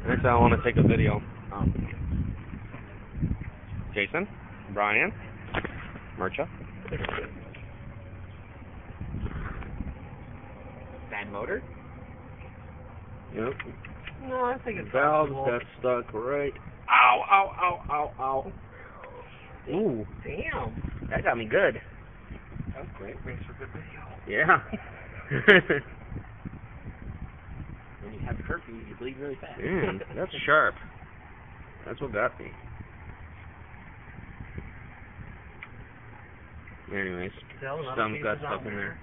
Actually, I want to take a video. Jason, Brian, Murcha. Bad motor? Yep. No, I think it's valves possible. got stuck right. Ow, ow, ow, ow, ow. Ooh. Damn. That got me good. That was great. Thanks for good video. Yeah. When you have herpes, you bleed really fast. Man, that's sharp. That's what got me. Anyways, some got stuff in there.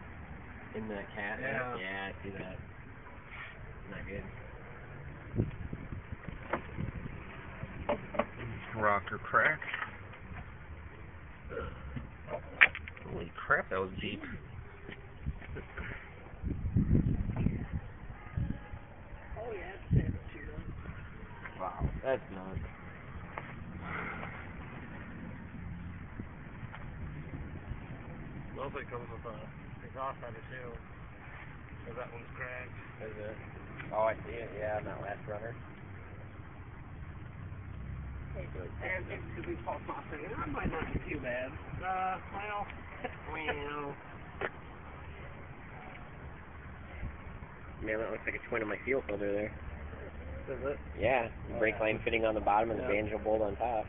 In the cat? Yeah. Yeah, I see that. Not good. Rocker crack. Holy crap, that was deep. Oh yeah, it's Wow, that's nuts. Also it comes with a exhaust on it too. Because that one's cracked. Is it? Oh, I see it. Yeah, on that last runner. And it could be false offsetting. That might not be too bad. Well. Man, that looks like a twin of my fuel filter there. Does it? Yeah, brake line fitting on the bottom and the banjo bolt on top.